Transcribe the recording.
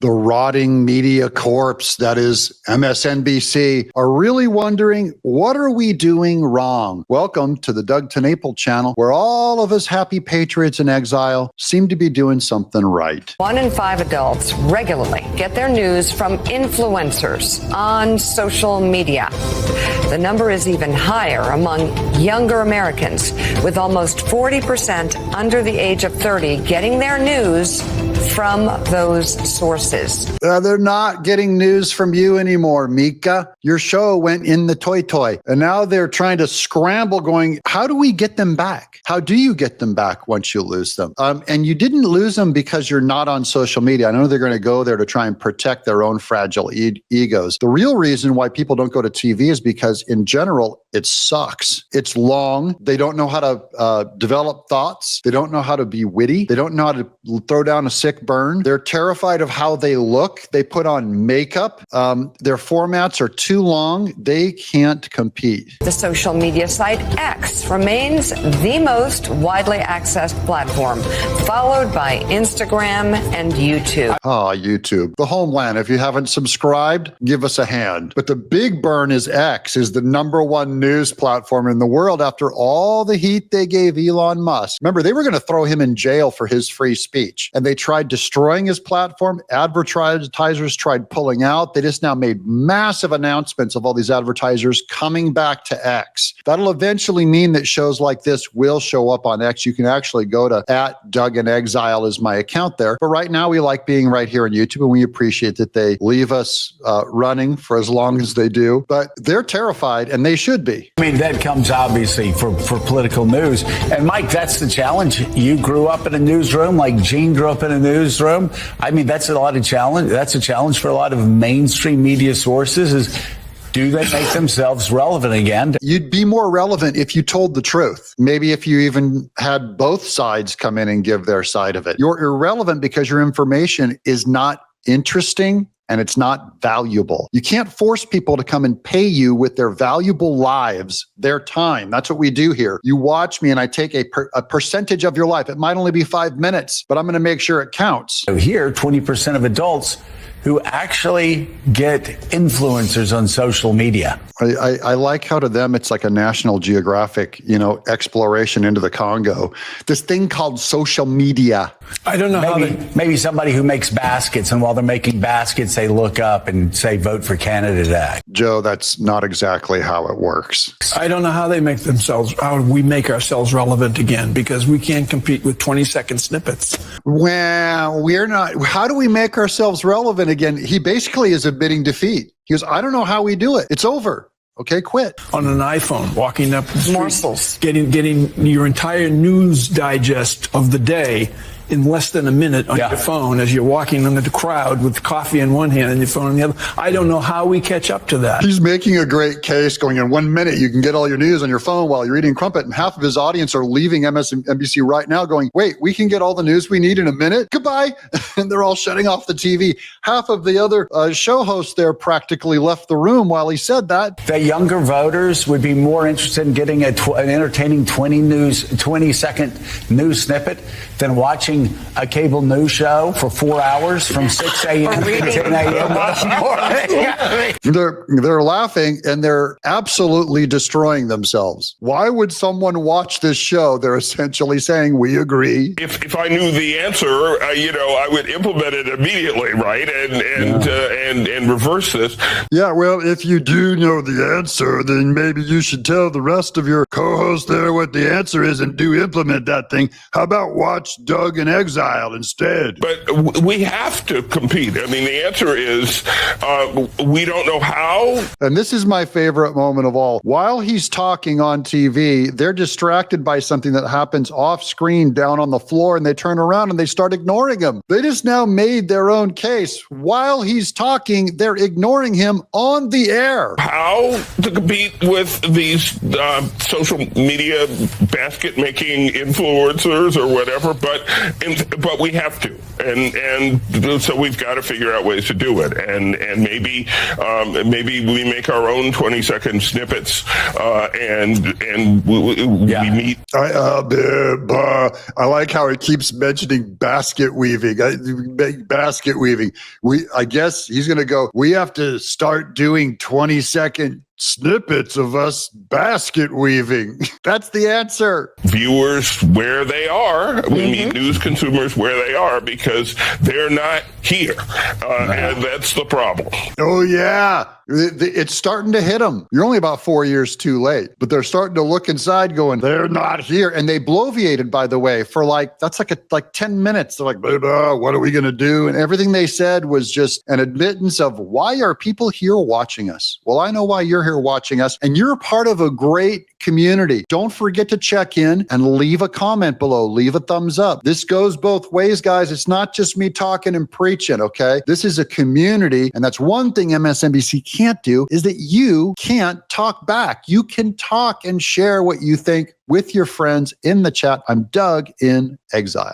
The rotting media corpse that is MSNBC are really wondering, what are we doing wrong? Welcome to the Doug TenNapel channel, where all of us happy patriots in exile seem to be doing something right. 1 in 5 adults regularly get their news from influencers on social media. The number is even higher among younger Americans, with almost 40% under the age of 30 getting their news from those sources. They're not getting news from you anymore, Mika. Your show went in the toy. And now they're trying to scramble going, how do we get them back? How do you get them back once you lose them? And you didn't lose them because you're not on social media. I know they're going to go there to try and protect their own fragile egos. The real reason why people don't go to TV is because in general, it sucks. It's long. They don't know how to develop thoughts. They don't know how to be witty. They don't know how to throw down a sick burn. They're terrified of how they look. They put on makeup. Their formats are too long. They can't compete. The social media site X remains the most widely accessed platform, followed by Instagram and YouTube. Oh, YouTube, the homeland. If you haven't subscribed, give us a hand. But the big burn is X is the #1 news platform in the world after all the heat they gave Elon Musk. Remember, they were going to throw him in jail for his free speech, and they tried destroying his platform. Advertisers tried pulling out. They just now made massive announcements of all these advertisers coming back to X. That'll eventually mean that shows like this will show up on X. You can actually go to @DougInExile is my account there. But right now we like being right here on YouTube, and we appreciate that they leave us running for as long as they do. But they're terrified, and they should be. I mean, that comes obviously for political news. And Mike, that's the challenge. You grew up in a newsroom like Gene grew up in a newsroom. I mean, that's a lot of challenge. That's a challenge for a lot of mainstream media sources is, do they make themselves relevant again? You'd be more relevant if you told the truth. Maybe if you even had both sides come in and give their side of it. You're irrelevant because your information is not interesting and it's not valuable. You can't force people to come and pay you with their valuable lives, their time. That's what we do here. You watch me and I take a percentage of your life. It might only be 5 minutes, but I'm going to make sure it counts. So here, 20% of adults who actually get influencers on social media. I like how to them it's like a National Geographic, exploration into the Congo. This thing called social media. I don't know maybe somebody who makes baskets, and while they're making baskets, they look up and say, vote for candidate X. Joe, that's not exactly how it works. I don't know how we make ourselves relevant again, because we can't compete with 20-second snippets. Well, we're not. How do we make ourselves relevant again? He basically is admitting defeat. He goes, I don't know how we do it. It's over. Okay, quit. On an iPhone, walking up the street, morsels, getting your entire news digest of the day in less than a minute on your phone as you're walking under the crowd with coffee in one hand and your phone in the other. I don't know how we catch up to that. He's making a great case going, in 1 minute you can get all your news on your phone while you're eating crumpet, and half of his audience are leaving MSNBC right now going, wait, we can get all the news we need in a minute? Goodbye. And they're all shutting off the TV. Half of the other show hosts there practically left the room while he said that. The younger voters would be more interested in getting an entertaining 20-second news snippet than watching a cable news show for 4 hours from 6 a.m. to 10 a.m. They're laughing and they're absolutely destroying themselves. Why would someone watch this show? They're essentially saying, we agree. If I knew the answer, I would implement it immediately, right? And reverse this. Yeah, well, if you do know the answer, then maybe you should tell the rest of your co-hosts there what the answer is and do implement that thing. How about watch Doug in Exile instead? But we have to compete. I mean, the answer is we don't know how. And this is my favorite moment of all. While he's talking on TV, they're distracted by something that happens off screen down on the floor, and they turn around and they start ignoring him. They just now made their own case. While he's talking, they're ignoring him on the air. How to compete with these social media basket-making influencers or whatever, but but we have to, and so we've got to figure out ways to do it, and maybe we make our own 20-second snippets, and we meet. I like how he keeps mentioning basket weaving. Basket weaving. I guess he's going to go. We have to start doing 20-second snippets of us basket weaving. That's the answer. Viewers where they are. We meet news consumers where they are because they're not here. And that's the problem. Oh, yeah. It's starting to hit them. You're only about 4 years too late, but they're starting to look inside going, they're not here. And they bloviated, by the way, for that's like 10 minutes. They're like, blah, blah, what are we going to do? And everything they said was just an admittance of why are people here watching us? Well, I know why you're here watching us, and you're a part of a great community. Don't forget to check in and leave a comment below. Leave a thumbs up. This goes both ways, guys. It's not just me talking and preaching, okay? This is a community, and that's one thing MSNBC can't do, is that you can't talk back. You can talk and share what you think with your friends in the chat. I'm Doug in Exile.